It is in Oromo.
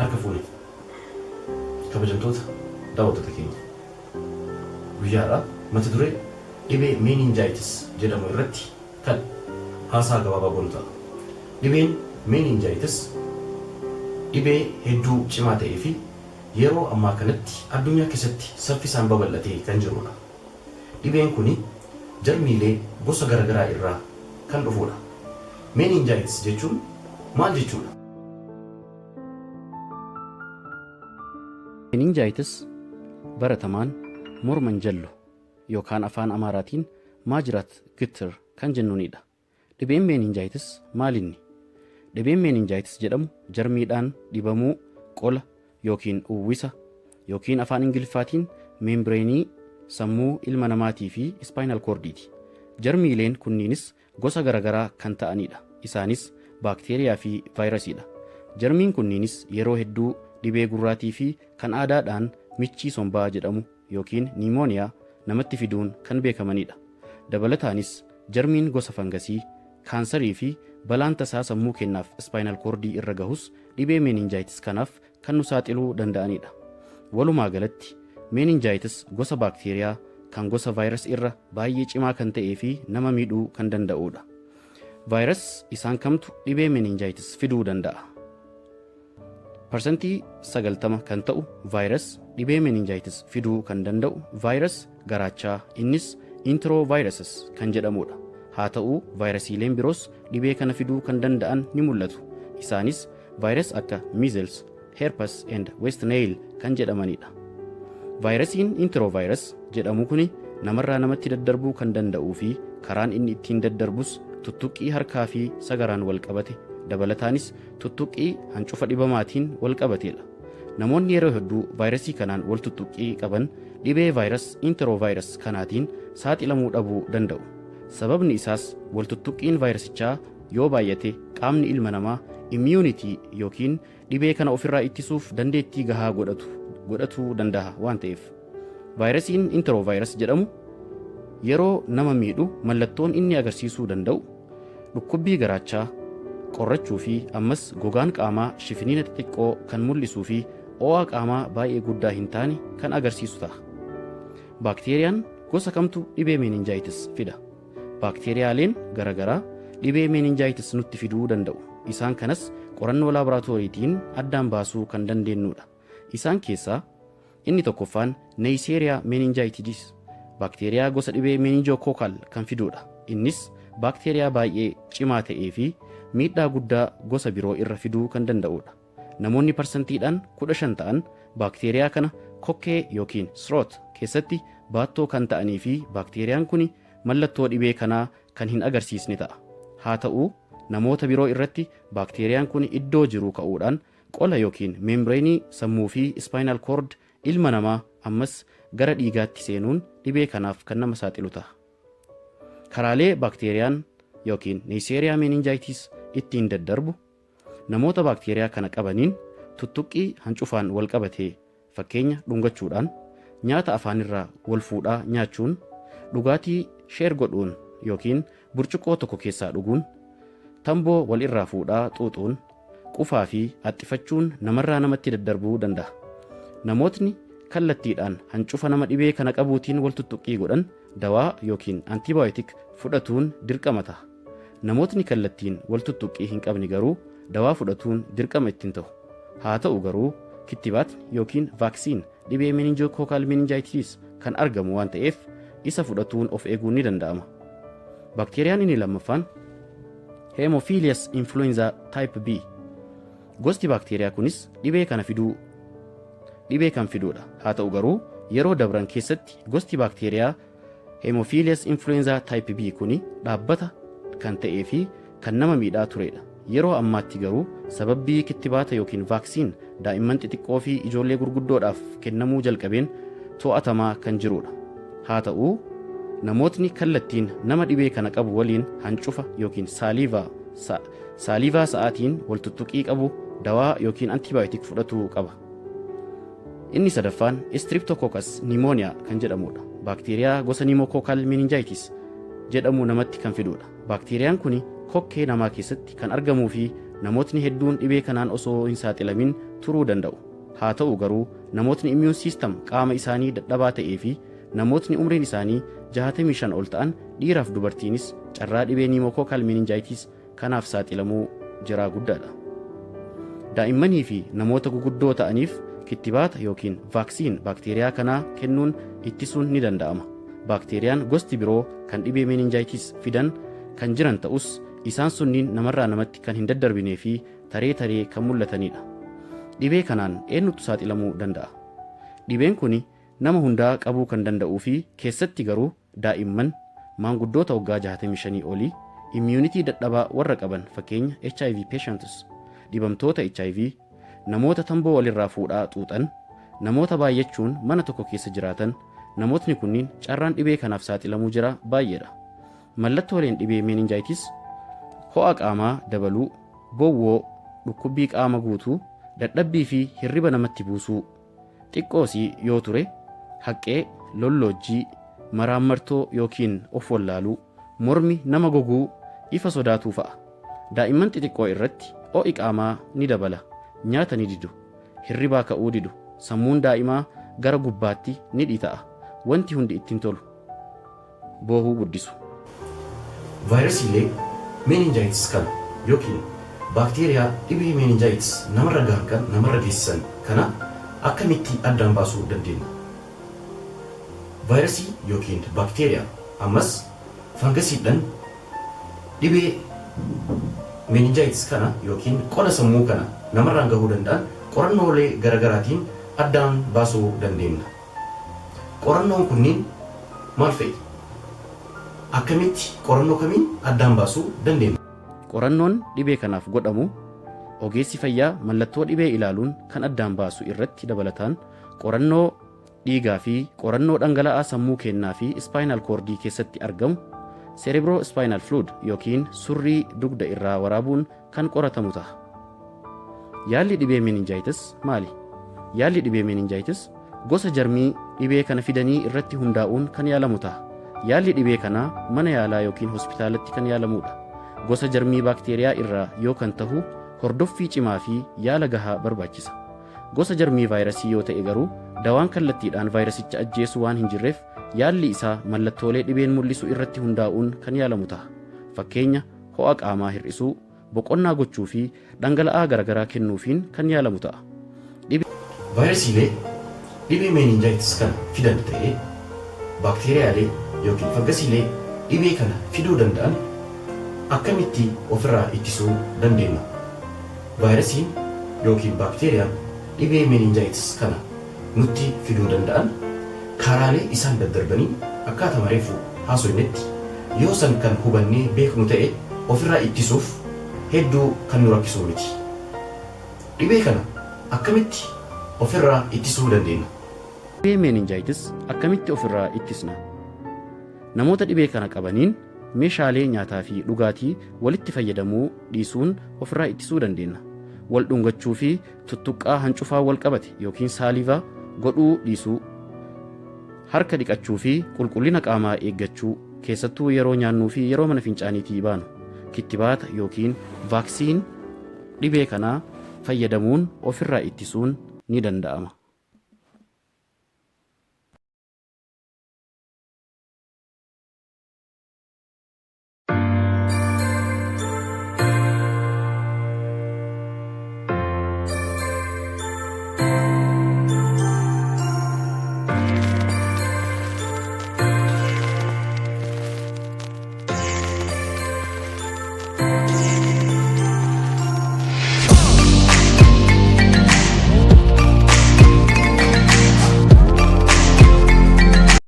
harka fuune kabajamtoota daawwattoota keenya guyyaadhaa mata duree dhibee meninjaayitis jedhamu irratti kan haasaa gabaabaa goonu ta'a. Dhibeen meninjaayitis dhibee hedduu cimaa ta'ee fi yeroo ammaa kanatti addunyaa keessatti saffisaan babal'atee kan jirudha. Dhibeen kuni jarmiilee gosa garaagaraa irraa kan dhufudha. Meninjaayitis jechuun maal jechuudha? Meninjaayitis baratamaan morman jallo yookaan afaan Amaaraatiin maajiraat gittir kan jennuunidha. Dhibeen meninjaayitis maalinni? Dhibeen meninjaayitis jedhamu jarmiidhaan dhibamuu qola yookiin uwwisa yookiin afaan Ingiliffaatiin meembreenii sammuu ilma namaatii fi ispaayinaal koordiiti. Jarmiileen kunniinis gosa garaagaraa kan ta'anidha. Isaanis baakteeriyaa fi vaayirasiidha. Jarmiin kunniinis yeroo hedduu dhibee gurraatii fi kan aadaadhaan michii sombaa jedhamu yookiin niimooniyaa namatti fiduun kan beekamanidha. Dabalataanis jarmiin gosa fangasii, kaansarii fi balaan tasaa sammuu keenyaaf ispaayinaal koordii irra gahus dhibee meninjaayitis kanaaf kan nu saaxiluu danda'anidha. Walumaa galatti meninjaayitis gosa baakteeriyaa kan gosa vaayirasii irra baay'ee cimaa kan ta'ee fi nama miidhuu kan danda'udha. Vaayirasii isaan kamtu dhibee meninjaayitis fiduu danda'a? Parsantii 90 kan ta'u vaayirasii dhibee meninjaayitis fiduu kan danda'u vaayirasii garaachaa innis intiroovaayirasis kan jedhamudha. Haa ta'u vaayirasiileen biroos dhibee kana fiduu kan danda'an ni mul'atu. Isaanis vaayirasii akka measles, herpes and west nile kan jedhamanidha. Vaayirasiin intiroovaayirasi jedhamu kuni namarraa namatti daddarbuu kan danda'uu fi karaan inni ittiin daddarbus tuttuqqii harkaa fi sagaraan wal qabate, dabalataanis tuttuqqii hancufa dhibamaatiin wal qabatedha. Namoonni yeroo hedduu vaayirasii kanaan wal tuttuqqii qaban dhibee vaayirasii intiroovaayirasi kanaatiin saaxilamuu dhabuu danda'u. Sababni isaas wal tuttuqqiin vaayirasichaa yoo baay'ate qaamni ilma namaa immuunitii yookiin dhibee kana ofirraa ittisuuf dandeettii gahaa godhatuu danda'a waan ta'eef. Vaayirasiin intiroovaayirasi jedhamu yeroo nama miidhu mallattoon inni agarsiisuu danda'u dhukkubbii garaachaa, qorrachuu fi ammas gogaan qaamaa shifiniina xixiqqoo kan mul'isuu fi ho'a qaamaa baay'ee guddaa hin taane kan agarsiisu ta'a. Baakteeriyaan gosa kamtu dhibee meninjaayitis fida? Baakteeriyaaleen garaagaraa dhibee meninjaayitis nutti fiduu danda'u. Isaan kanas qorannoo laaboraatooriitiin addaan baasuu kan dandeenyudha. Isaan keessaa inni tokkoffaan neiseriyaa meninjaayitis baakteeriyaa gosa dhibee meningokookaal kan fidudha. Innis baakteeriyaa baay'ee cimaa ta'ee fi miidhaa guddaa gosa biroo irra fiduu kan danda'udha. Namoonni parsantiidhaan 15 ta'an baakteeriyaa kana kokkee yookiin throat keessatti baattoo kan ta'anii fi baakteeriyaan kun mallattoo dhibee kanaa kan hin agarsiisne ta'a. Haa ta'u namoota biroo irratti baakteeriyaan kun iddoo jiru ka'uudhaan qola yookiin meembreenii sammuu fi ispaayinaal koord ilma namaa ammas gara dhiigaatti seenuun dhibee kanaaf kan nama saaxilu ta'a. Karaalee baakteeriyaan yookiin neiseriyaa meninjaayitis ittiin daddarbu namoota baakteeriyaa kana qabaniin tuttuqqii hancufaan wal qabatee fakkeenya dhungachuudhaan, nyaata afaanirraa wal fuudhaa nyaachuun, dhugaatii sheer godhuun yookiin burcuqqoo tokko keessaa dhuguun, tamboo wal irraa fuudhaa xuuxuun, qufaa fi haxxifachuun namarraa namatti daddarbuu danda'a. Namootni kallattiidhaan hancufa nama dhibee kana qabuutiin wal tuttuqqii godhan dawaa yookiin antibiyootik fudhatuun dirqama ta'a. Namootni kallattiin wal tuttuqqii hin qabne garuu dawaa fudhatuun dirqama ittiin ta'u. Haa ta'u garuu kittibaatni yookiin vaaksiin dhibee meningokookaal meninjaayitis kan argamu waan ta'eef isa fudhatuun of eeguun ni danda'ama. Baakteeriyaan inni lammaffaan hemophilus influenza type B. Gosti baakteeriyaa kunis dhibee kan fidudha. Haa ta'u garuu yeroo dabran keessatti gosti baakteeriyaa hemophilus influenza type B kuni dhaabbata kan ta'ee fi kan nama miidhaa turedha. Yeroo ammaatti garuu sababbii kittibaata yookiin vaaksiin daa'imman xixiqqoo fi ijoollee gurguddoodhaaf kennamuu jalqabeen to'atamaa kan jirudha. Haa ta'u namootni kallattiin nama dhibee kana qabu waliin hancufa yookiin saaliivaa sa'aatiin wal tuttuqii qabu dawaa yookiin antibiyootik fudhatuu qaba. Inni sadaffaan streptococcus pneumoniyaa kan jedhamudha. Baakteeriyaa gosa pneumococcal meningitis jedhamu namatti kan fidudha. Baakteeriyaan kun kokkee namaa keessatti kan argamuu fi namootni hedduun dhibee kanaan osoo hin saaxilamin turuu danda'u. Haa ta'u garuu namootni immune system qaama isaanii dadhabaa ta'ee fi namootni umriin isaanii 65 ol ta'an dhiiraaf dubartiinis carraa dhibee pneumococcal meningitis kanaaf saaxilamuu jiraa guddaadha. Daa'immanii fi namoota guguddoo ta'aniif kittibaata yookiin vaaksiin baakteeriyaa kanaa kennuun ittisuun ni danda'ama. Baakteeriyaan gosti biroo kan dhibee meningitis fidan kan jiran ta'us isaan sunniin namarraa namatti kan hin daddarbinee fi taree taree kan mul'atanidha. Dhibee kanaan eenyutu saaxilamuu danda'a? Dhibeen kun nama hundaa qabuu kan danda'uu fi keessatti garuu daa'imman, maanguddoota waggaa 65 olii, immuunitii dadhabaa warra qaban fakkeenya HIV patients, dhibamtoota HIV, namoota tamboo walirraa fuudhaa xuuxan, namoota baay'achuun mana tokko keessa jiraatan, namootni kunniin carraan dhibee kanaaf saaxilamuu jira baay'eedha. Mallattooleen dhibee meningitis ho'a qaamaa dabaluu, bowwoo, dhukkubbii qaama guutuu, dadhabbii fi hirriba namatti buusuu, xiqqoosii yoo ture, haqqee, lolloojjii, maraammartoo yookiin of wallaaluu, mormi nama goguu, ifa sodaatuu fa'a. Daa'imman xixiqqoo irratti ho'i qaamaa ni dabala, nyaata ni didu, hirribaa ka'uu didu, sammuun daa'imaa gara gubbaatti ni dhiita'a. Wanti hundi ittiin tolu boohuu guddisu. Vaayirasiilee meningitis kana yookiin baakteeriyaa dhibee meningitis namarra gahan namarra geessisan kana akkamitti addaan baasuu dandeenya? Vaayirasii yookiin baakteeriyaa ammas fangasiidhaan dhibee meningitis kana yookiin qola sammuu kana namarraan gahuu danda'an qorannoolee garaagaraatiin addaan baasuu dandeenya. Qorannoon kunniin maal fa'i? Akkamitti qorannoo kamiin addaan baasuu dandeenya? Qorannoon dhibee kanaaf godhamu ogeessi fayyaa mallattoo dhibee ilaaluun kan addaan baasu irratti dabalataan qorannoo dhiigaa fi qorannoo dhangala'aa sammuu keenyaa fi spinal cord keessatti argamu cerebrospinal fluid yookiin surrii dugda irraa waraabuun kan qoratamu ta'a. Yaalli dhibee meningitis maali? Yaalli dhibee meningitis gosa jarmii dhibee kana fidanii irratti hundaa'uun kan yaalamu ta'a. Yaalli dhibee kanaa mana yaalaa yookiin hospitaalatti kan yaalamudha. Gosa jarmii baakteeriyaa irraa yoo kan tahu hordoffii cimaa fi yaala gahaa barbaachisa. Gosa jarmii vaayirasii yoo ta'e garuu dawaan kallattiidhaan vaayirasicha ajjeesu waan hin jirreef yaalli isaa mallattoolee dhibeen mul'isu irratti hundaa'uun kan yaalamu ta'a. Fakkeenya ho'a qaamaa hir'isuu, boqonnaa gochuu fi dhangala'aa garaagaraa kennuufiin kan yaalamu ta'a. Vaayirasiilee dhibee meningitis kana fidan ta'ee baakteeriyaalee yookiin fangasiilee dhibee kana fiduu danda'an akkamitti ofirraa ittisuu dandeenya? Vaayirasiin yookiin baakteeriyaan dhibee meningitis kana nutti fiduu danda'an karaalee isaan daddarbanii akkaataa reefuu haasofnetti yoo san kan hubannee beeknu ta'e ofirraa ittisuuf hedduu kan nu rakkisu miti. Dhibee kana akkamitti ofirraa ittisuu dandeenya? Dhibee meningitis akkamitti ofirraa ittisna? Namoota dhibee kana qabaniin meeshaalee nyaataa fi dhugaatii walitti fayyadamuu dhiisuun ofirraa ittisuu dandeenya. Wal dhungachuu fi tuttuqqaa hancufaa wal qabate yookiin saalivaa godhuu dhiisuu, harka dhiqachuu fi qulqullina qaamaa eeggachuu keessattuu yeroo nyaannuu fi yeroo mana fincaaniitii baanu, kittibaata yookiin vaaksiin dhibee kanaa fayyadamuun ofirraa ittisuun ni danda'ama.